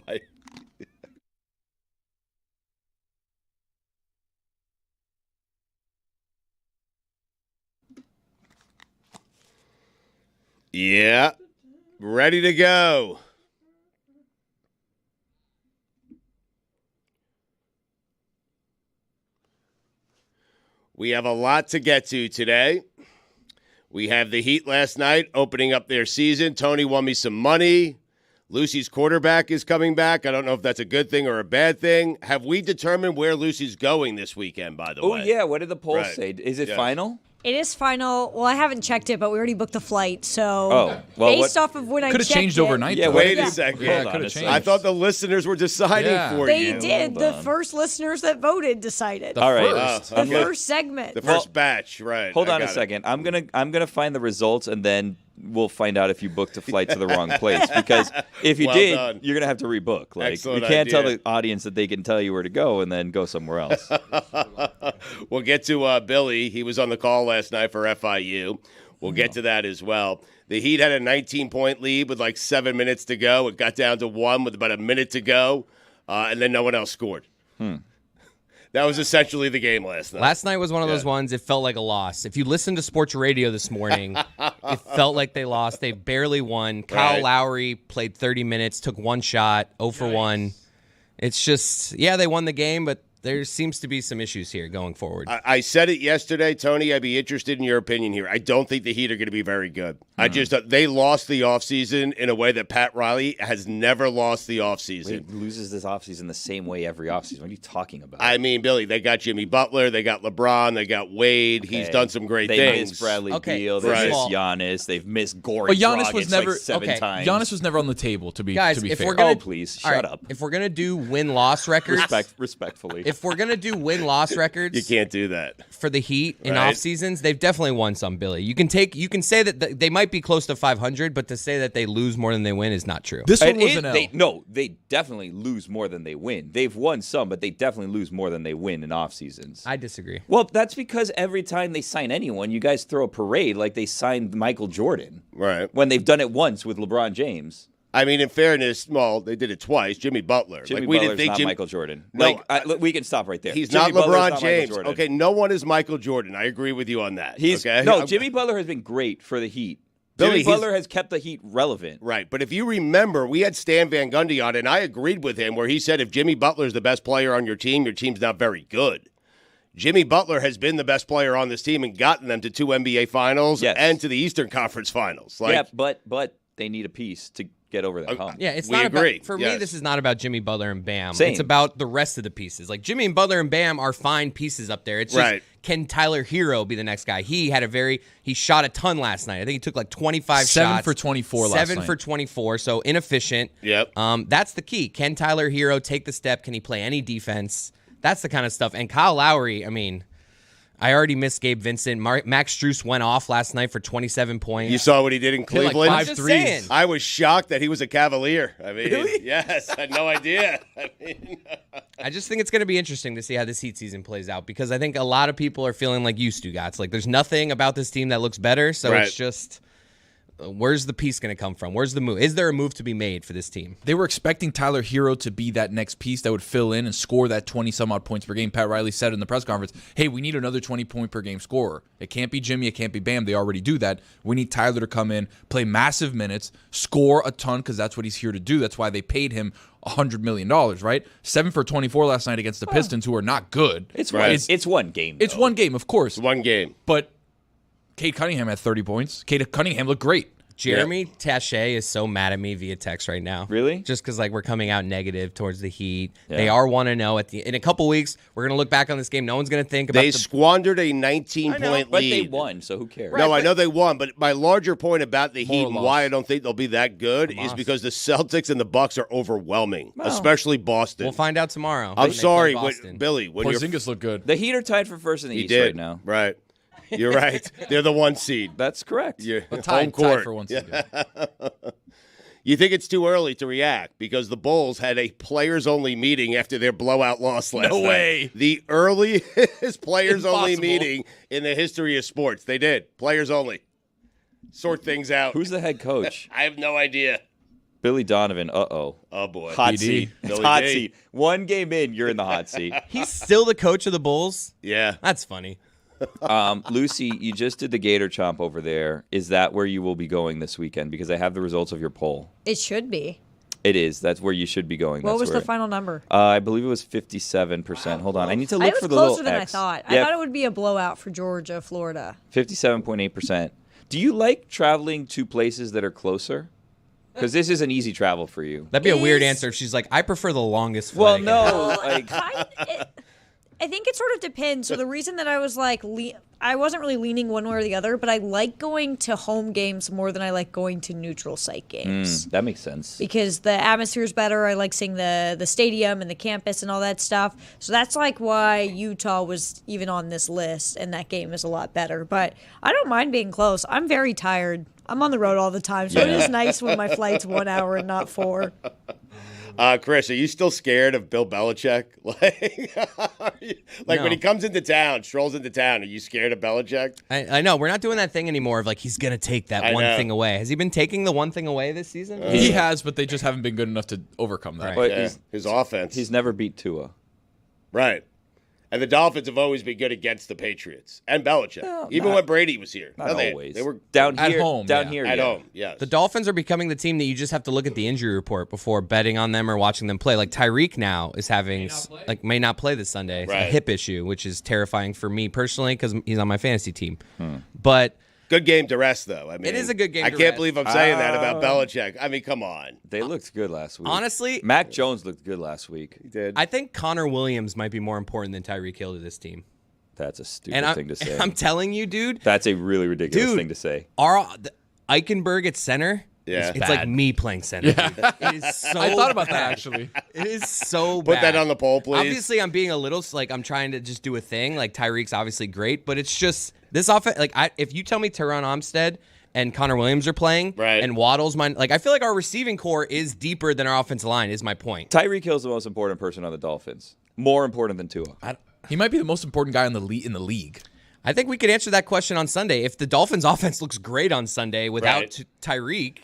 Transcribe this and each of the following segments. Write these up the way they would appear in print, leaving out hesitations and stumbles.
Bye. Yeah, ready to go. We have a lot to get to today. We have the Heat last night opening up their season. Tony won me some money. Lucy's quarterback is coming back. I don't know if that's a good thing or a bad thing. Have we determined where Lucy's going this weekend, by the way? Oh, yeah. What did the polls say? Is it final? It is final. Well, I haven't checked it, but we already booked the flight. So based off of when I checked it. Could have changed overnight. Yeah, wait a second. Yeah, could have changed. I thought the listeners were deciding for They you. did. The first listeners that voted decided. All right. The first segment. The first batch, right. Hold on a second. I'm gonna find the results, and then we'll find out if you booked a flight to the wrong place. Because if you did, done. you're gonna have to rebook. Like Excellent you can't idea. tell the audience that they can tell you where to go and then go somewhere else. We'll get to Billy. He was on the call last night for FIU. We'll get to that as well. The Heat had a 19-point lead with like 7 minutes to go. It got down to 1 with about a minute to go, and then no one else scored. That was essentially the game last night. Last night was one of those ones, it felt like a loss. If you listened to sports radio this morning, it felt like they lost. They barely won. Kyle Lowry played 30 minutes, took one shot, 0 for 1. It's just, they won the game, but there seems to be some issues here going forward. I said it yesterday, Tony. I'd be interested in your opinion here. I don't think the Heat are going to be very good. I just they lost the offseason in a way that Pat Riley has never lost the offseason. He loses this offseason the same way every offseason. What are you talking about? I mean, Billy, they got Jimmy Butler, they got LeBron, they got Wade. Okay. He's done some great things. They missed Bradley Beal, they missed Giannis, they've missed Goran Giannis was never like 7 times. Giannis was never on the table to be Guys, to be if fair. we're gonna, please, shut up. If we're gonna do win-loss records, respectfully, if we're gonna do win-loss records, you can't do that for the Heat in off seasons. They've definitely won some, Billy. You can say that they might be close to 500, but to say that they lose more than they win is not true. This one was an L. They definitely lose more than they win. They've won some, but they definitely lose more than they win in off seasons. I disagree. Well, that's because every time they sign anyone, you guys throw a parade like they signed Michael Jordan. Right. When they've done it once with LeBron James. I mean, in fairness, they did it twice. Jimmy Butler. Jimmy we Butler's didn't think not Michael Jordan. No, we can stop right there. He's Jimmy not Butler's LeBron not James. Michael Okay, no one is Michael Jordan. I agree with you on that. Jimmy Butler has been great for the Heat. Billy, Jimmy Butler has kept the Heat relevant. Right, but if you remember, we had Stan Van Gundy on, and I agreed with him where he said if Jimmy Butler's the best player on your team's not very good. Jimmy Butler has been the best player on this team and gotten them to 2 NBA Finals and to the Eastern Conference Finals. But they need a piece to get over that hump. Yeah, it's we not agree. For me, this is not about Jimmy Butler and Bam. Same. It's about the rest of the pieces. Like Jimmy and Butler and Bam are fine pieces up there. It's just can Tyler Hero be the next guy? He shot a ton last night. I think he took like 25 shots. 7 for 24 last night. 7 for 24, so inefficient. Yep. That's the key. Can Tyler Hero take the step? Can he play any defense? That's the kind of stuff. And Kyle Lowry, I mean, I already missed Gabe Vincent. Max Strus went off last night for 27 points. You saw what he did in Cleveland? Like 5 threes. I was shocked that he was a Cavalier. I mean, really? Yes, I had no idea. I just think it's going to be interesting to see how this Heat season plays out because I think a lot of people are feeling like you, Stugotz. Like there's nothing about this team that looks better, so it's just where's the piece going to come from? Where's the move? Is there a move to be made for this team? They were expecting Tyler Hero to be that next piece that would fill in and score that 20-some-odd points per game. Pat Riley said in the press conference, hey, we need another 20-point-per-game scorer. It can't be Jimmy. It can't be Bam. They already do that. We need Tyler to come in, play massive minutes, score a ton because that's what he's here to do. That's why they paid him $100 million, right? 7 for 24 last night against the Pistons, who are not good. It's one game. It's one game, of course. One game. But Cade Cunningham had 30 points. Cade Cunningham looked great. Jeremy Taché is so mad at me via text right now. Really? Just because we're coming out negative towards the Heat. Yeah. They are 1-0 in a couple weeks. We're gonna look back on this game. No one's gonna think about. They squandered a 19-point lead, but they won. So who cares? No, I know they won, but my larger point about the Heat and why I don't think they'll be that good is because the Celtics and the Bucks are overwhelming, especially Boston. We'll find out tomorrow. I'm sorry, Billy. When Porzingis look good. The Heat are tied for first in the East right now. Right. You're right. They're the 1 seed. That's correct. Tied for 1 seed. You think it's too early to react because the Bulls had a players-only meeting after their blowout loss last night. No way. The earliest players-only meeting in the history of sports. They did. Players only. Sort things out. Who's the head coach? I have no idea. Billy Donovan, uh-oh. Oh, boy. Hot BD. seat. It's Billy hot D. seat. One game in, you're in the hot seat. He's still the coach of the Bulls? Yeah. That's funny. Lucy, you just did the Gator Chomp over there. Is that where you will be going this weekend? Because I have the results of your poll. It should be. It is. That's where you should be going. What That's was where the final number? I believe it was 57%. Hold on. I need to look It was for the little closer than X. I thought. Yeah, I thought it would be a blowout for Georgia, Florida. 57.8%. Do you like traveling to places that are closer? Because this is an easy travel for you. That'd be a weird Is- answer if she's like, I prefer the longest Well, flight. no. Like, I think it sort of depends. So the reason that I was like, I wasn't really leaning one way or the other, but I like going to home games more than I like going to neutral site games. that makes sense. Because the atmosphere is better. I like seeing the stadium and the campus and all that stuff. So that's like why Utah was even on this list, and that game is a lot better. But I don't mind being close. I'm very tired. I'm on the road all the time, so it is nice when my flight's 1 hour and not 4. Chris, are you still scared of Bill Belichick? Like No. when he comes into town, strolls into town, are you scared of Belichick? I know. We're not doing that thing anymore of like, he's going to take that I one know. thing away. Has he been taking the one thing away this season? He has, but they just haven't been good enough to overcome that. Right. But Yeah, his offense. he's never beat Tua. Right. And the Dolphins have always been good against the Patriots and Belichick. Even when Brady was here. Not No, always. They were down At here. home, Down yeah. here, at yeah. home, yes. The Dolphins are becoming the team that you just have to look at the injury report before betting on them or watching them play. Like Tyreek now is having may not play this Sunday. It's a Right. hip issue, which is terrifying for me personally because he's on my fantasy team. But Good game to rest, though. I mean, It is a good game I to can't rest. believe I'm saying that about Belichick. I mean, come on. They looked good last week. honestly, Mac Jones looked good last week. He did. I think Connor Williams might be more important than Tyreek Hill to this team. That's a stupid And thing to say. I'm telling you, dude, That's a really ridiculous Dude. thing to say. the Eichenberg at center. Yeah. It's like me playing center. Dude. It is so I thought about that bad. actually. It is so Put bad. that on the poll, please. Obviously, I'm being a little like I'm trying to just do a thing. Like Tyreek's obviously great, but it's just this offense. Like if you tell me Teron Armstead and Connor Williams are playing, Right. and Waddle's I feel like our receiving core is deeper than our offensive line. Is my point. Tyreek Hill's the most important person on the Dolphins. More important than Tua. He might be the most important guy in the league. I think we could answer that question on Sunday. If the Dolphins' offense looks great on Sunday without Right. Tyreek,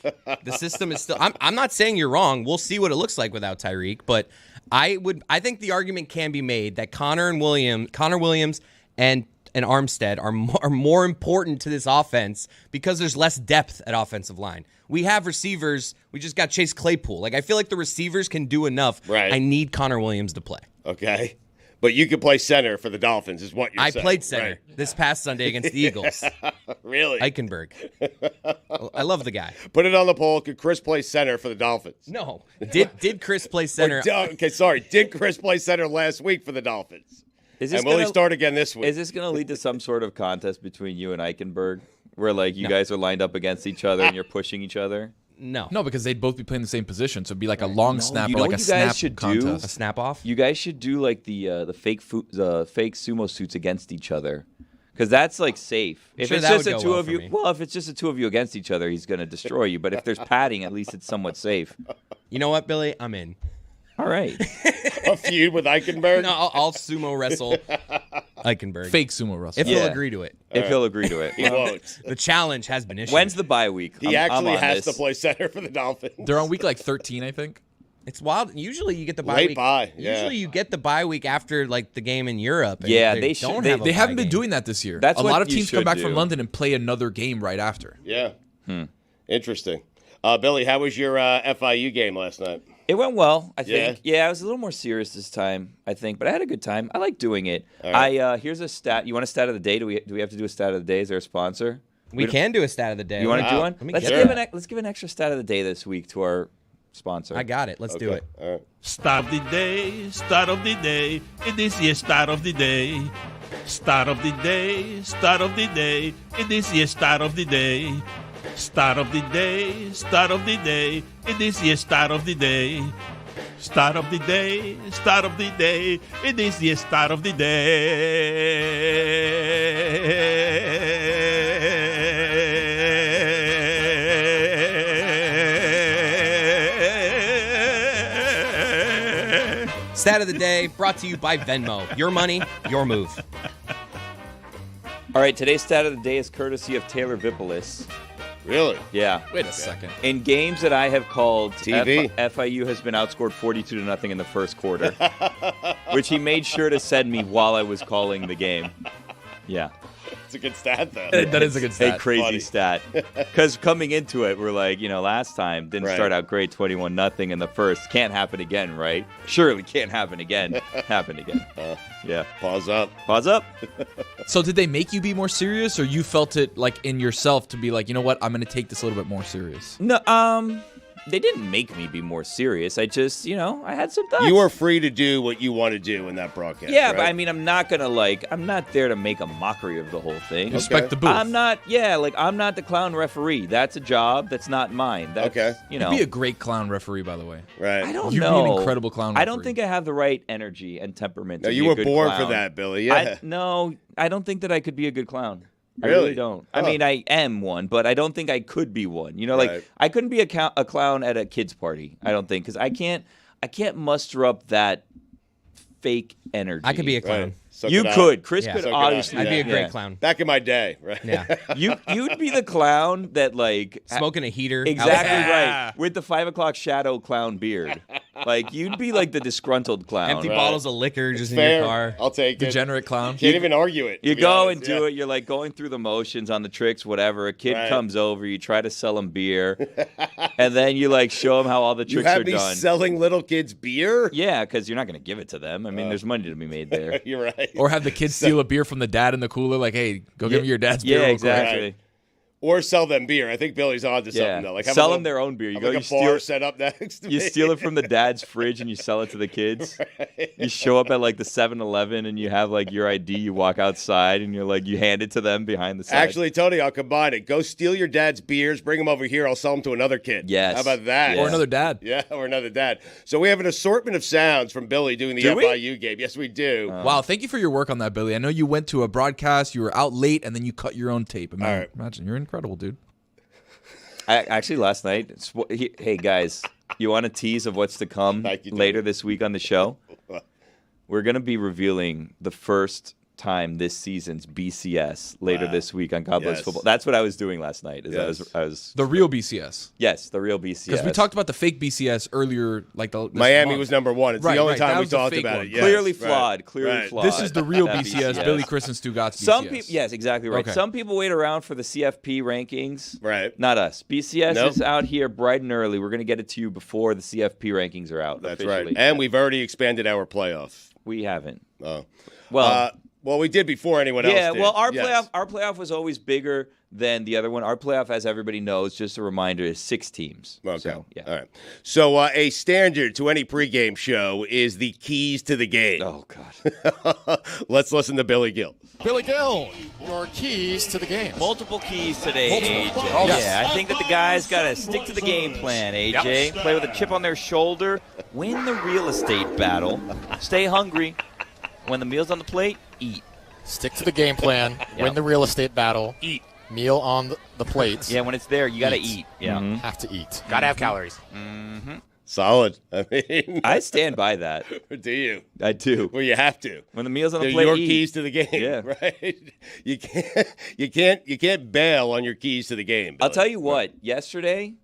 the system is still. I'm not saying you're wrong. We'll see what it looks like without Tyreek, but I think the argument can be made that Connor Williams, and Armstead are more important to this offense because there's less depth at offensive line. We have receivers. We just got Chase Claypool. Like I feel like the receivers can do enough. Right. I need Connor Williams to play. Okay. But you could play center for the Dolphins, is what you're I saying. played center Right. this past Sunday against the Eagles. Really? Eichenberg. I love the guy. Put it on the poll. Could Chris play center for the Dolphins? No. Did Chris play center? Okay, sorry. Did Chris play center last week for the Dolphins? Is And will he start again this week? Is this going to lead to some sort of contest between you and Eichenberg, where like you guys are lined up against each other and you're pushing each other? No. No, because they'd both be playing the same position, so it'd be like a long snap you or know like what a you guys snap should do? contest. A snap off? You guys should do like the fake sumo suits against each other, because that's like safe. If sure it's that just would the go two well of for you, me. well, if it's just the two of you against each other, he's going to destroy you. But if there's padding, at least it's somewhat safe. You know what, Billy? I'm in. All right. A feud with Eichenberg? No, I'll sumo wrestle Eichenberg. Fake sumo wrestling. If he'll Yeah. agree to it. If he'll agree to it. He won't. The challenge has been issued. When's the bye week? He I'm actually on has this. to play center for the Dolphins. They're on week like 13, I think. It's wild. Usually you get the bye Late week. bye, yeah. Usually you get the bye week after like the game in Europe. and Yeah, they should- don't they- have a They bye haven't been game. doing that this year. That's a what lot of you teams come should back do. from London and play another game right after. Yeah. Interesting. Billy, how was your FIU game last night? It went well, I think. Yeah, I was a little more serious this time, I think, but I had a good time. I like doing it. right. Here's a stat. You want a stat of the day? Do we have to do a stat of the day? Is there a sponsor? We can do a stat of the day. You want to do Wow. one? Let me Let's get give that. let's give an extra stat of the day this week to our sponsor. I got it. Let's do it. All right. Start of the day, start of the day. It is your start of the day. Start of the day, start of the day. It is your start of the day. Start of the day, start of the day. It is your start of the day. Start of the day, start of the day. It is the start of the day. Stat of the day brought to you by Venmo. Your money, your move. All right, today's stat of the day is courtesy of Taylor Vipolis. Really? Yeah. Wait a second. In games that I have called, TV? FIU has been outscored 42-0 in the first quarter, which he made sure to send me while I was calling the game. Yeah. It's a good stat, though. That is a good stat. A crazy Funny. stat. Because coming into it, we're like, last time didn't Right. start out great, 21-0 in the first. Can't happen again, right? Surely can't happen again. Happened again. Yeah. Pause up. Pause up. So did they make you be more serious, or you felt it like in yourself to be like, you know what, I'm going to take this a little bit more serious? No, they didn't make me be more serious. I just, I had some thoughts. You are free to do what you want to do in that broadcast. Yeah, right? but I mean, I'm not there to make a mockery of the whole thing. Respect the booth. I'm not the clown referee. That's a job. That's not mine. That's, Okay. You'd be a great clown referee, by the way. Right. I don't You'd know. be an incredible clown I don't referee. think I have the right energy and temperament. No, to you be a were good born clown. for that, Billy. Yeah. No, I don't think that I could be a good clown. I Really? really don't. Huh. I mean, I am one, but I don't think I could be one. Right. I couldn't be a clown at a kid's party. I don't think, because I can't muster up that fake energy. I could be a clown. Right. So You I. could. Chris Yeah. could So could I. obviously. I'd be a great yeah. clown. Back in my day, right? Yeah. You'd be the clown that Smoking a heater. Exactly Yeah. right. With the 5 o'clock shadow clown beard. You'd be like the disgruntled clown. Empty Right. bottles of liquor just Fair. in your car. I'll take it. Degenerate clown. Can't even argue it. You to be go honest. and do it. You're like going through the motions on the tricks, whatever. A kid Right. comes over. You try to sell him beer. And then you show him how all the You tricks have are me done. selling little kids beer? Yeah, because you're not going to give it to them. I mean, there's money to be made there. You're right. Or have the kids steal a beer from the dad in the cooler, like, hey, go give me your dad's beer Yeah, real quick. exactly. Right. Or sell them beer. I think Billy's on to Yeah. something, though. Like have a Sell little- them their own beer. You have go, like you a steal bar it. set up next to You me. steal it from the dad's fridge and you sell it to the kids. You show up at the 7-Eleven and you have your ID. You walk outside and you're you hand it to them behind the side. Actually, Tony, I'll combine it. Go steal your dad's beers, bring them over here. I'll sell them to another kid. Yes. How about that? Yeah. Or another dad. Yeah, or another dad. So we have an assortment of sounds from Billy doing the Do we? FIU game. Yes, we do. Wow, thank you for your work on that, Billy. I know you went to a broadcast, you were out late, and then you cut your own tape. I mean, All right. imagine, you're incredible, dude. Actually, last night, hey guys, you want a tease of what's to come Thank you, Tony. later this week on the show? We're going to be revealing the first time this season's BCS later this week on God Bless Yes. Football. That's what I was doing last night. Yes. I was The real BCS. yes, the real BCS. Because we talked about the fake BCS earlier, this Miami month. was number one. It's Right, the only right. time That we was the talked fake about one. it. Yes, clearly right. flawed. Clearly Right. flawed. This is the real That BCS, Billy, Chris, and Stugotz BCS. Some people, yes, exactly right. Okay. Some people wait around for the CFP rankings. Right. Not us. BCS Nope. is out here bright and early. We're going to get it to you before the CFP rankings are out. That's officially. right. And we've already expanded our playoff. We haven't. Oh. Well, We did before anyone else yeah. did. Well, our Yes. playoff was always bigger than the other one. Our playoff, as everybody knows, just a reminder, is 6 teams. Okay. So, yeah. All right. So a standard to any pregame show is the keys to the game. Oh God. Let's listen to Billy Gill. Billy Gill, your keys to the game. Multiple keys today, Multiple. AJ. Oh, yes. Yeah, I think that the guys got to stick to the game plan, AJ. Play with a chip on their shoulder, win the real estate battle, stay hungry. When the meal's on the plate, eat. Stick to the game plan. Win the real estate battle. Eat. Meal on the plates. Yeah, when it's there, you got to Eat. eat. Yeah. Have to eat. Gotta have calories. Solid. I mean, I stand by that. do you? I do. Well, you have to. When the meal's on the They're plate, your eat. keys to the game. Yeah. Right. You can't bail on your keys to the game. I'll Billy. tell you what. Yesterday,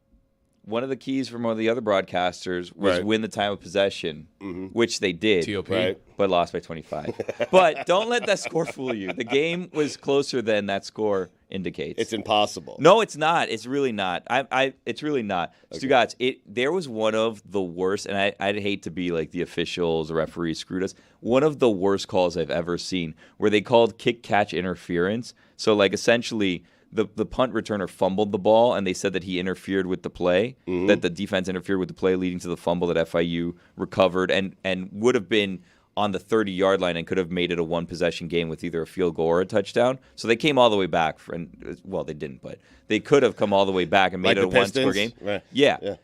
one of the keys from one of the other broadcasters was Right. win the time of possession, which they did. TOP. Right. But lost by 25. But don't let that score fool you. The game was closer than that score indicates. It's impossible. No, it's not. It's really not. It's really not. Stugotz, there was one of the worst, and I'd hate to be like the officials, the referees screwed us. One of the worst calls I've ever seen, where they called kick-catch interference. So, essentially, the punt returner fumbled the ball, and they said that he interfered with the play, that the defense interfered with the play, leading to the fumble that FIU recovered and would have been on the 30-yard line and could have made it a one-possession game with either a field goal or a touchdown. So they came all the way back. They didn't, but they could have come all the way back and made Like it a the one-score game. Pistons? Right. Yeah. Yeah.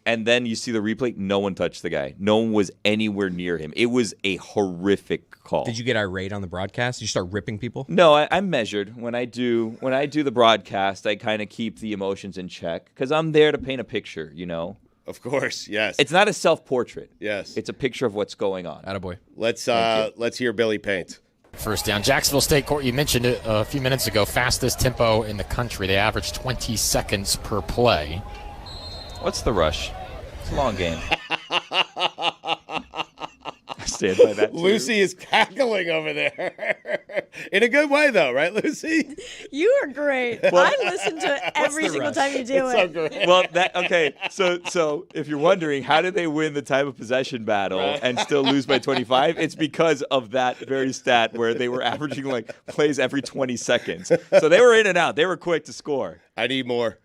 And then you see the replay. No one touched the guy. No one was anywhere near him. It was a horrific call. Did you get irate on the broadcast? Did you start ripping people? No, I'm measured. When I do the broadcast, I kind of keep the emotions in check because I'm there to paint a picture, Of course. Yes. It's not a self-portrait. Yes. It's a picture of what's going on. Attaboy. Let's hear Billy paint. First down. Jacksonville State Court, you mentioned it a few minutes ago, fastest tempo in the country. They average 20 seconds per play. What's the rush? It's a long game. I stand by that, too. Lucy is cackling over there. In a good way, though, right, Lucy? You are great. I listen to every single time you do It's it. so great. Well, okay. So if you're wondering how did they win the time of possession battle and still lose by 25, it's because of that very stat where they were averaging like plays every 20 seconds. So they were in and out. They were quick to score. I need more.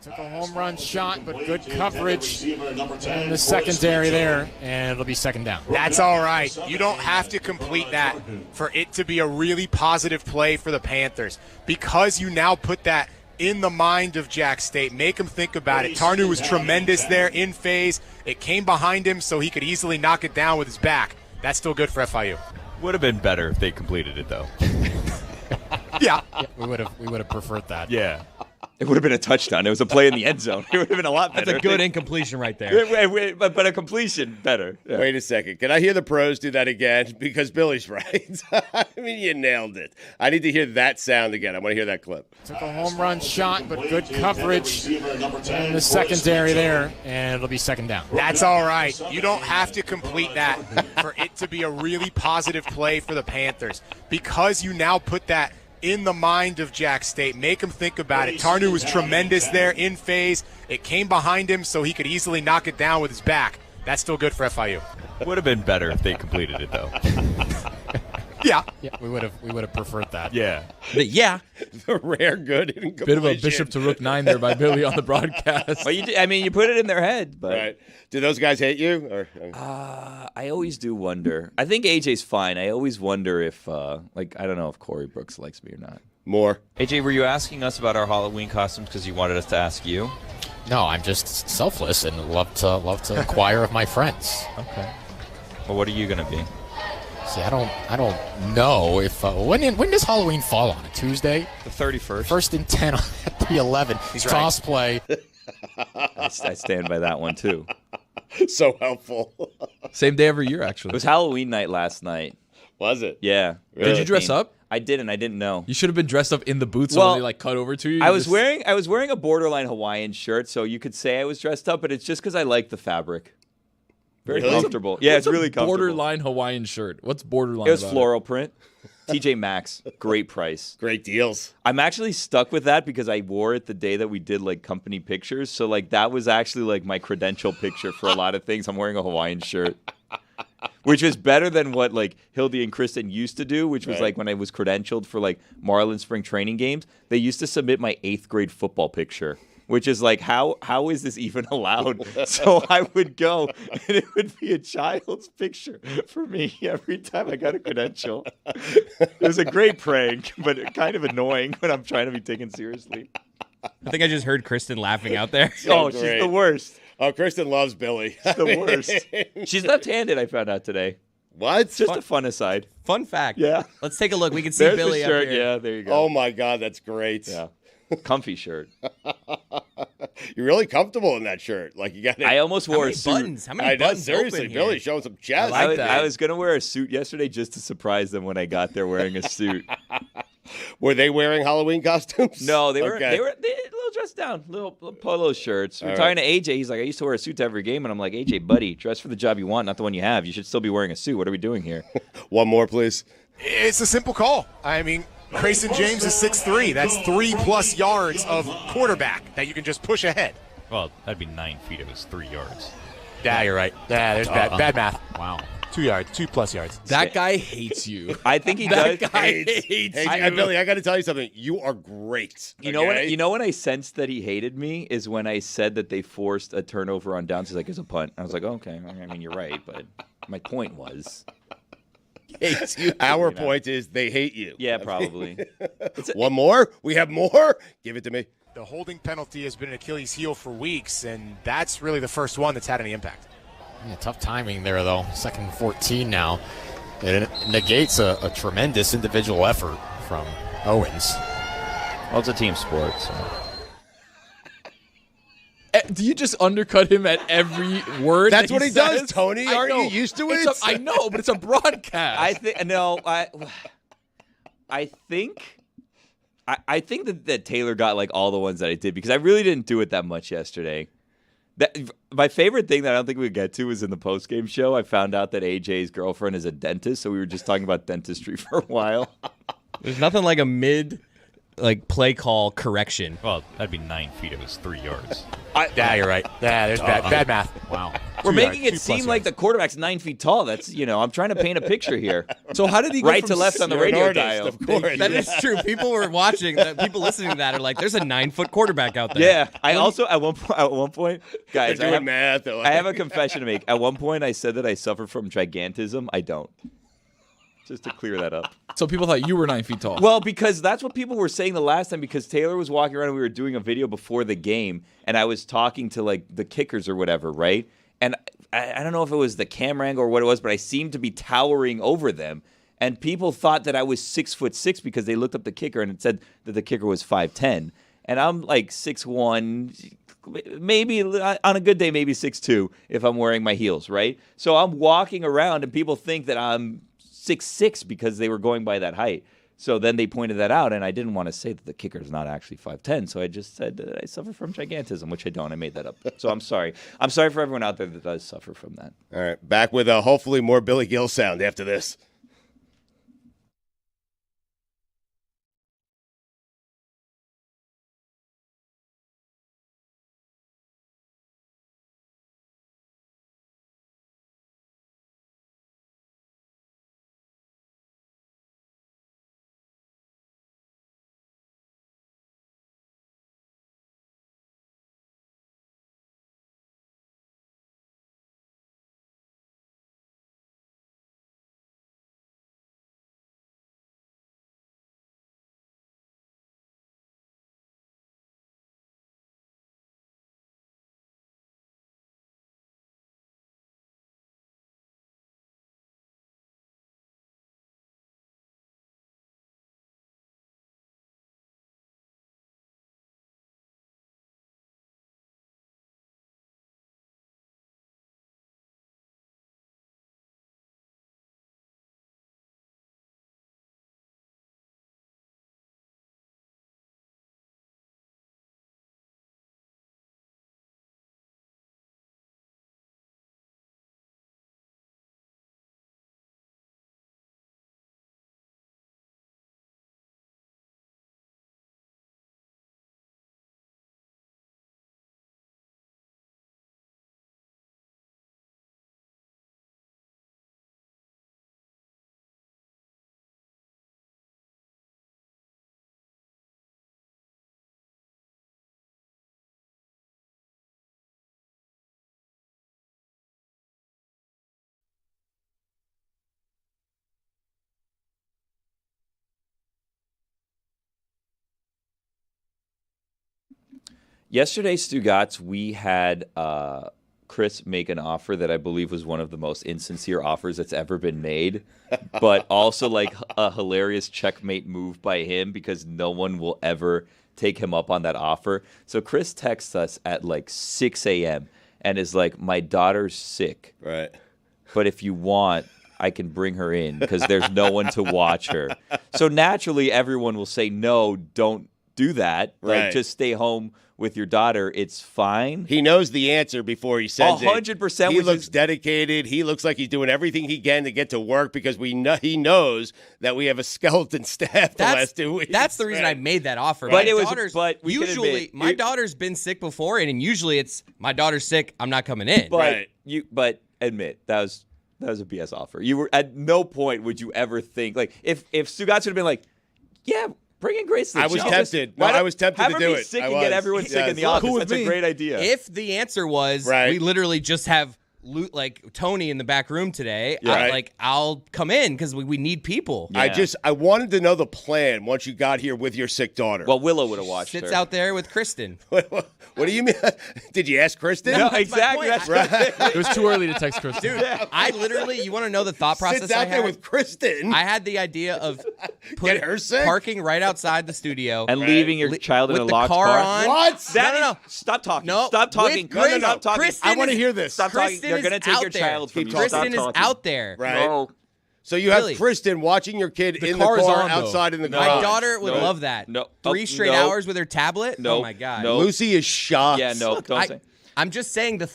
Took a home run shot, but good coverage in the secondary there, and it'll be second down. That's all right. You don't have to complete that for it to be a really positive play for the Panthers. Because you now put that in the mind of Jack State, make him think about it. Tarnu was tremendous there in phase. It came behind him so he could easily knock it down with his back. That's still good for FIU. Would have been better if they completed it though. Yeah. We would have preferred that. Yeah. It would have been a touchdown. It was a play in the end zone. It would have been a lot better. That's a good incompletion right there. But a completion better. Yeah. Wait a second. Can I hear the pros do that again? Because Billy's right. I mean, you nailed it. I need to hear that sound again. I want to hear that clip. Took a home run shot, but good coverage in the secondary there, and it'll be second down. That's all right. You don't have to complete that for it to be a really positive play for the Panthers. Because you now put that in the mind of Jack State, make him think about it. Tarnu was tremendous there in phase. It came behind him so he could easily knock it down with his back. That's still good for FIU. Would have been better if they completed it though. Yeah. We would have preferred that. Yeah. Yeah. The rare good incompletion. Bit of a Bishop to Rook 9 there by Billy on the broadcast. Well, you put it in their head, but Right. Do those guys hate you? Or I always do wonder. I think AJ's fine. I always wonder if, I don't know if Corey Brooks likes me or not. more? AJ, were you asking us about our Halloween costumes because you wanted us to ask you? No, I'm just selfless and love to inquire of my friends. Okay. Well, what are you gonna be? See, I don't know if when does Halloween fall on? A Tuesday? The 31st. 1st and 10 at the 11. Toss play. I stand by that one too. So helpful. Same day every year, It actually. was Halloween night last night. Was it? Yeah. Did you dress up? I didn't. I didn't know. You should have been dressed up in the boots Well, when they cut over to you. I was wearing a borderline Hawaiian shirt, so you could say I was dressed up, but it's just because I like the fabric. Very Really? comfortable. Yeah, it's really comfortable. Borderline Hawaiian shirt. What's borderline? It was about floral print. TJ Maxx, great price. Great deals. I'm actually stuck with that because I wore it the day that we did company pictures. So that was actually my credential picture for a lot of things. I'm wearing a Hawaiian shirt, which is better than what Hildy and Kristen used to do, which was Right. when I was credentialed for Marlin spring training games. They used to submit my 8th grade football picture, which is how is this even allowed? So I would go, and it would be a child's picture for me every time I got a credential. It was a great prank, but kind of annoying when I'm trying to be taken seriously. I think I just heard Kristen laughing out there. Oh, great. she's the worst. Oh, Kristen loves Billy. The worst. She's left-handed, I found out today. What? Just a fun aside. Fun fact. Yeah. Let's take a look. We can see There's Billy the shirt. up here. Yeah, there you go. Oh my God, that's great. Yeah. Comfy shirt. You're really comfortable in that shirt. You got it. I almost How wore many a suit. buttons? How many I know, buttons seriously, open here? Billy showing some chest. I was going to wear a suit yesterday just to surprise them when I got there wearing a suit. Were they wearing Halloween costumes? No, they were Okay. they were a little dressed down, little polo shirts. We're All talking to AJ. He's like, I used to wear a suit to every game, and I'm like, AJ, buddy, dress for the job you want, not the one you have. You should still be wearing a suit. What are we doing here? One more, please. It's a simple call. I mean, Grayson James is 6'3". That's 3+ yards of quarterback that you can just push ahead. Well, that'd be 9 feet. It was 3 yards. Yeah, you're right. Yeah, there's bad math. Wow. 2 yards, 2+ yards. That guy hates you. I think he does. That guy hates Hey, you. Billy, I got to tell you something. You are great. You know when I sensed that he hated me is when I said that they forced a turnover on downs. He's like, it's a punt. I was like, okay. I mean, you're right, but my point was. Hates you. Our point is they hate you. Yeah, probably. One more? We have more? Give it to me. The holding penalty has been an Achilles heel for weeks, and that's really the first one that's had any impact. Yeah, tough timing there, though. 2nd and 14 now. It negates a tremendous individual effort from Owens. Well, it's a team sport, so. Do you just undercut him at every word? That's that what he does, says? Tony. I Aren't know. you used to It's it? I know, but it's a broadcast. I think no. I think that Taylor got like all the ones that I did because I really didn't do it that much yesterday. My favorite thing that I don't think we get to is in the post-game show. I found out that AJ's girlfriend is a dentist, so we were just talking about dentistry for a while. There's nothing like a play call correction. Well, that'd be 9 feet. It was 3 yards. Yeah, you're right. Yeah, there's bad math. Wow. We're making it seem like the quarterback's 9 feet tall. That's I'm trying to paint a picture here. So how did he go right from to left on the You're an radio artist, dial? of course. That is true. People were watching. People listening to that are like, "There's a 9-foot quarterback out there." Yeah. I also at one point, guys, They're doing math. I have a confession to make. At one point, I said that I suffer from gigantism. I don't. Just to clear that up. So people thought you were 9 feet tall. Well, because that's what people were saying the last time because Taylor was walking around and we were doing a video before the game and I was talking to like the kickers or whatever, right? And I don't know if it was the camera angle or what it was, but I seemed to be towering over them. And people thought that I was 6'6" because they looked up the kicker and it said that the kicker was 5'10". And I'm like 6'1", maybe on a good day, maybe 6'2" if I'm wearing my heels, right? So I'm walking around and people think that I'm 6'6" because they were going by that height. So then they pointed that out, and I didn't want to say that the kicker is not actually 5'10", so I just said that I suffer from gigantism, which I don't. I made that up. So I'm sorry. I'm sorry for everyone out there that does suffer from that. All right, back with hopefully more Billy Gill sound after this. Yesterday, Stugotz, we had Chris make an offer that I believe was one of the most insincere offers that's ever been made, but also like a hilarious checkmate move by him because no one will ever take him up on that offer. So Chris texts us at like 6 a.m. and is like, my daughter's sick. Right. But if you want, I can bring her in because there's no one to watch her. So naturally, everyone will say, no, don't do that. Right. Like, just stay home with your daughter. It's fine. He knows the answer before he says it. 100%. He looks dedicated. He looks like he's doing everything he can to get to work because he knows that we have a skeleton staff the last 2 weeks. That's the reason I made that offer. But My daughter's been sick before, and usually it's my daughter's sick, I'm not coming in. But admit that was a BS offer. You were at no point would you ever think like if Stugotz would have been like, yeah, bring in Grace. I was tempted. I was tempted to do it. Sick and get everyone sick in the office. That's a great idea. If the answer was we literally just have Tony in the back room today, I'll come in because we need people. Yeah. I wanted to know the plan once you got here with your sick daughter. Well, Willow would have watched Sits her. out there with Kristen. What do you mean? Did you ask Kristen? No, exactly. That's right. It was too early to text Kristen. Dude, I literally, you want to know the thought process Sits out there with Kristen. I had the idea of Get her sick? parking right outside the studio. And leaving your child in a with locked the car on. What? No. Stop talking. No. Stop talking. With Stop talking. Kristen I want to hear this. Stop talking. Kristen They're going to is take your out there. child from you. Kristen Stop is talking. out there. Right. No. So you have Really? Kristen watching your kid The in the car is car on, though. outside in the No. garage. My daughter would No. love that. No. 3 straight No. hours with her tablet? No. Oh, my God. No. Lucy is shocked. Yeah, no, don't say. I'm just saying the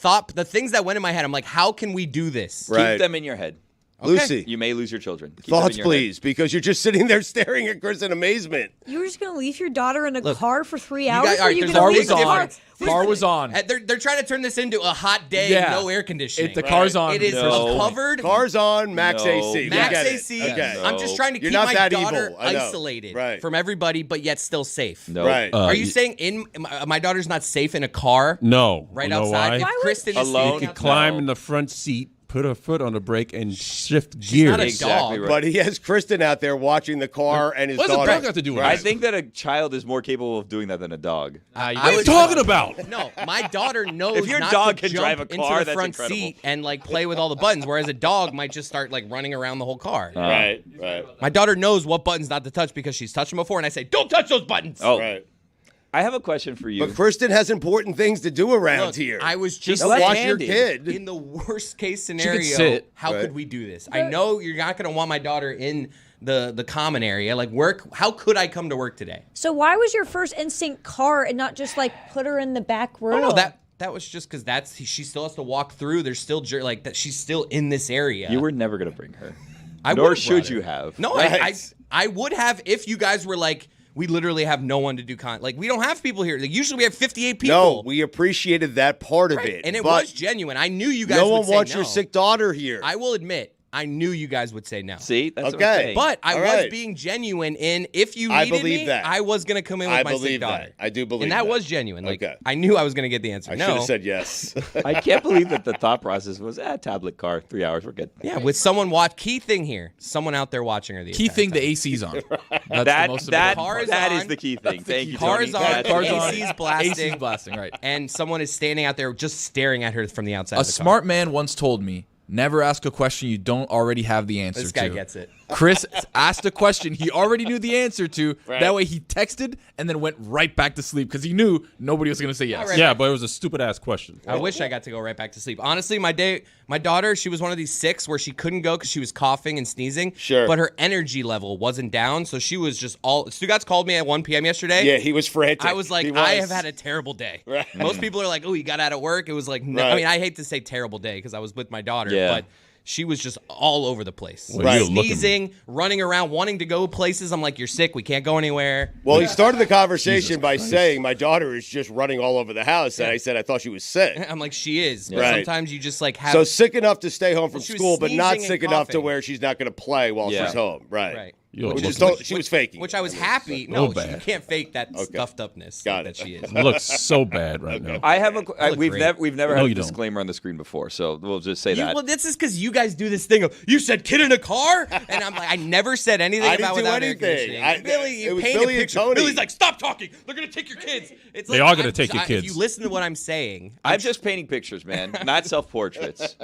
things that went in my head. I'm like, how can we do this? Right. Keep them in your head. Lucy, You may lose your children. Keep them thoughts, in your please, because you're just sitting there staring at Chris in amazement. You were just gonna leave your daughter in a Look, car for 3 you hours? guys- all right, Were you there's gonna a leave big the car? difference. Car was on. They're trying to turn this into a hot day, Yeah. no air conditioning. The car's on. It is No. covered. Car's on, max No. AC. We Max get it. AC. Okay. No. I'm just trying to You're keep not my that daughter evil. I know. isolated Right. from everybody, but yet still safe. No. Right. Are you saying my daughter's not safe in a car? No. Right You know outside. why? If Kristen is Alone? standing You outside- could climb No. in the front seat, put her foot on the brake, and shift not gears. a Exactly dog. right. But he has Kristen out there watching the car and his What does a daughter. dog have to do with I it? think that a child is more capable of doing that than a dog. I What are you would- talking about? No, my daughter knows If your not dog to can jump drive a into car, the that's front incredible. seat and like play with all the buttons, whereas a dog might just start like running around the whole car. Right. My daughter knows what buttons not to touch because she's touched them before, and I say, "Don't touch those buttons." Oh, Right. I have a question for you. But Kristen has important things to do around Look, here. I was just Don't left watch your handed. kid. in the worst case scenario, sit. how Right. could we do this? I know you're not going to want my daughter in the common area. Like, work. How could I come to work today? So why was your first instinct car and not just like put her in the back room? Oh no, that was just because she still has to walk through. There's still like that. She's still in this area. You were never going to bring her. I Nor would've should brought you her. have. No, Right. I would have if you guys were like, we literally have no one to do like we don't have people here. Like, usually we have 58 people. No, we appreciated that part of Right. it. And it but was genuine. I knew you guys no would one say wants no. your sick daughter here. I will admit, I knew you guys would say no. See? That's what Okay. I'm saying. But I All was right. being genuine in if you I needed believe me, that. I was going to come in with I my sick believe daughter. that. I do believe and that that. was genuine. Like Okay. I knew I was going to get the answer. I no. should have said yes. I can't believe that the thought process was, tablet car, 3 hours, we're good. Yeah, with someone key thing here. Someone out there watching her the Key entire thing, time. the AC's on. That's That, the most that, important part. Car is is on. the key thing. Thank you, Car Tony. is on. That's Car's the key on. thing. AC's blasting. AC's blasting, right. And someone is standing out there just staring at her from the outside A of the smart man once told me, never ask a question you don't already have the answer car. This to. guy gets it. Chris asked a question he already knew the answer to. Right. That way he texted and then went right back to sleep because he knew nobody was going to say yes. All right. Yeah, but it was a stupid ass question. I wish I got to go right back to sleep. Honestly, my daughter, she was one of these sicks where she couldn't go because she was coughing and sneezing. Sure. But her energy level wasn't down, so she was just all. Stugotz called me at 1 p.m. yesterday. Yeah, he was frantic. I was like, He I have had a terrible day. Right. Most people are like, oh, you got out of work. It was like, no. Right. I mean, I hate to say terrible day because I was with my daughter, Yeah. but she was just all over the place. Well, you're looking- Sneezing, running around, wanting to go places. I'm like, you're sick. We can't go anywhere. Well, he started the conversation Jesus by Christ. saying, my daughter is just running all over the house. And I said, I thought she was sick. I'm like, she is. But Right. sometimes you just like have. So sick enough to stay home from She was school, but not sneezing sick and enough to coughing. where she's not going to play while Yeah. she's home. Right. Right. You're Which is looking- she was faking. Which I was happy. so No, you bad. can't fake that stuffed upness Got that it. she is. It looks so bad right now. I have we've great. never No, had a you don't. disclaimer on the screen before, so we'll just say that. Well, this is because you guys do this thing of you said kid in a car, and I'm like, I never said anything I didn't about do without air anything. conditioning. Billy, it you was paint Billy a and picture. Tony. Billy's like, stop talking. They're gonna take your kids. It's They like, are gonna take your kids. If you listen to what I'm saying, I'm just painting pictures, man, not self-portraits.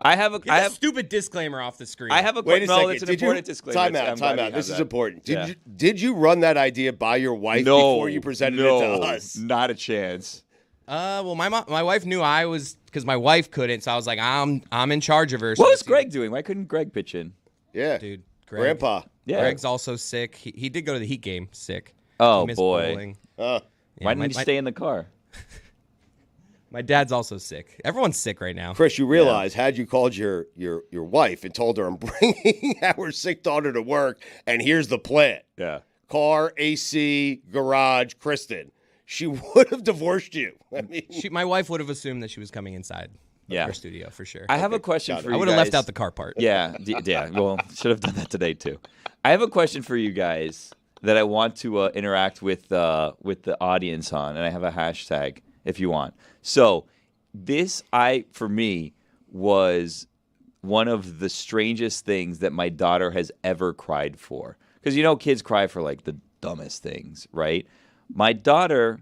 I have get that stupid disclaimer off the screen. I have a Wait a no, second. it's an Did important you, disclaimer. Time I'm out. glad Time we out. have This is that. important. Yeah. Did you run that idea by your wife No, before you presented it to us? not a chance. well, my wife knew I was because my wife couldn't, so I was like, I'm in charge of her. So What was it's- Greg doing? Why couldn't Greg pitch in? Yeah. Dude, Greg, Grandpa. Yeah. Greg's also sick. He did go to the Heat game sick. Oh, He missed boy. bowling. Uh, Yeah, Why my- didn't he my- stay in the car? My dad's also sick. Everyone's sick right now. Chris, you realize had you called your wife and told her I'm bringing our sick daughter to work, and here's the plan: Yeah. car, AC, garage, Kristen. She would have divorced you. I mean, My wife would have assumed that she was coming inside Yeah. our studio for sure. I have a question for you I would have left guys. out the car part. Yeah, yeah. Well, should have done that today too. I have a question for you guys that I want to interact with the audience on, and I have a hashtag if you want. So this, for me, was one of the strangest things that my daughter has ever cried for. Because kids cry for like the dumbest things, right? My daughter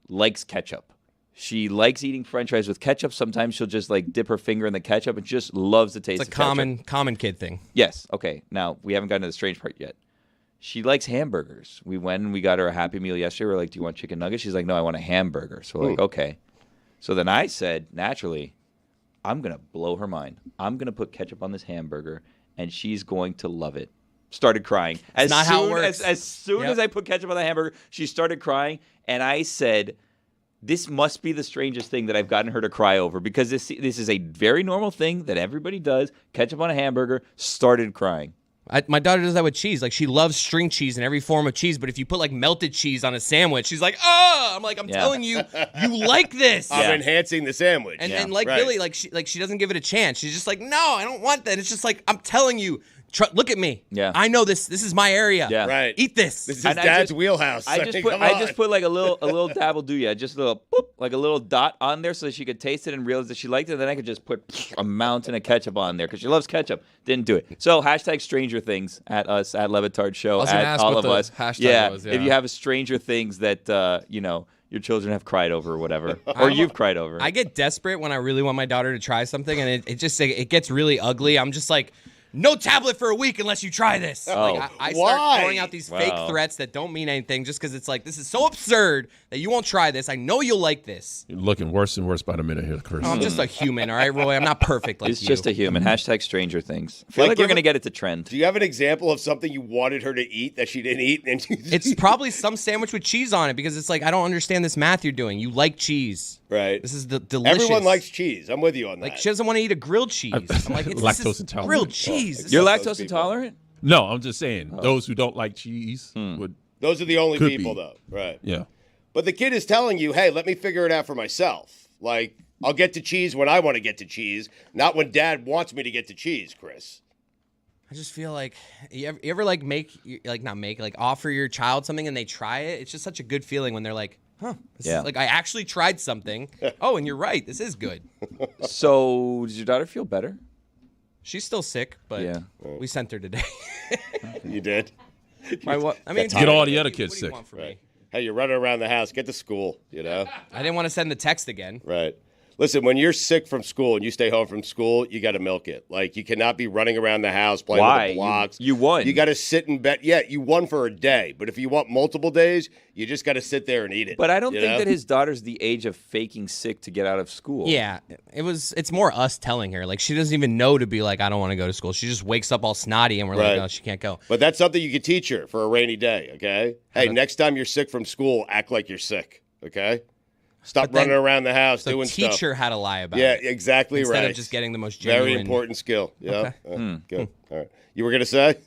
likes ketchup. She likes eating French fries with ketchup. Sometimes she'll just like dip her finger in the ketchup and just loves the taste It's a of ketchup. common kid thing. Yes. Okay. Now, we haven't gotten to the strange part yet. She likes hamburgers. We went and we got her a Happy Meal yesterday. We're like, do you want chicken nuggets? She's like, no, I want a hamburger. So we're like, okay. So then I said, naturally, I'm going to blow her mind. I'm going to put ketchup on this hamburger, and she's going to love it. Started crying. That's not how it works. As soon as I put ketchup on the hamburger, she started crying, and I said, this must be the strangest thing that I've gotten her to cry over, because this is a very normal thing that everybody does. Ketchup on a hamburger, started crying. My daughter does that with cheese. Like, she loves string cheese and every form of cheese, but if you put like melted cheese on a sandwich, she's like, "Oh!" I'm like, I'm telling you, you like this. I'm enhancing the sandwich. And like Billy, like she doesn't give it a chance. She's just like, "No, I don't want that." It's just like, I'm telling you. Look at me. Yeah. I know this. This is my area. Yeah. Right. Eat this. This is Dad's wheelhouse. I just put like a little dabble do just a little boop, like a little dot on there so that she could taste it and realize that she liked it. And then I could just put a mountain of ketchup on there because she loves ketchup. Didn't do it. So # Stranger Things at us at Le Batard Show at all of us. Hashtag was, if you have a Stranger Things that your children have cried over or whatever, or you've cried over. I get desperate when I really want my daughter to try something, and it gets really ugly. I'm just like, no tablet for a week unless you try this. Like, I start throwing out these fake threats that don't mean anything just because it's like, this is so absurd that you won't try this. I know you'll like this. You're looking worse and worse by the minute here, Chris. Oh, I'm just a human, all right, Roy? I'm not perfect like It's you. just a human. # Stranger Things. I feel like we're going to get it to trend. Do you have an example of something you wanted her to eat that she didn't eat? And It's probably some sandwich with cheese on it because it's like, I don't understand this math you're doing. You like cheese. Right. This is the delicious. Everyone likes cheese. I'm with you on that. Like, she doesn't want to eat a grilled cheese. I'm like, it's Lactose intolerant. grilled cheese. You're lactose intolerant? No, I'm just saying those who don't like cheese would. Those are the only Could people, be. though. Right. Yeah. But the kid is telling you, hey, let me figure it out for myself. Like, I'll get to cheese when I want to get to cheese, not when Dad wants me to get to cheese, Chris. I just feel like you ever like offer your child something and they try it. It's just such a good feeling when they're like, this is, like, I actually tried something. Oh, and you're right, this is good. So, does your daughter feel better? She's still sick, but we sent her today. You did? I mean, Get all the other what kids do you sick. want from me? Hey, you're running around the house. Get to school, you know? I didn't want to send the text again. Right. Listen, when you're sick from school and you stay home from school, you got to milk it. Like, you cannot be running around the house playing with the blocks. You won. You got to sit in bed. Yeah, you won for a day. But if you want multiple days, you just got to sit there and eat it. But I don't think that his daughter's the age of faking sick to get out of school. Yeah, it's more us telling her. Like, she doesn't even know to be like, I don't want to go to school. She just wakes up all snotty and we're like, no, she can't go. But that's something you could teach her for a rainy day, okay? Hey, next time you're sick from school, act like you're sick, okay? Stop running around the house doing stuff. Teach her how to lie about it. Yeah, exactly right. Instead of just getting the most genuine. Very important skill. Yeah. Okay. Good. All right. You were going to say?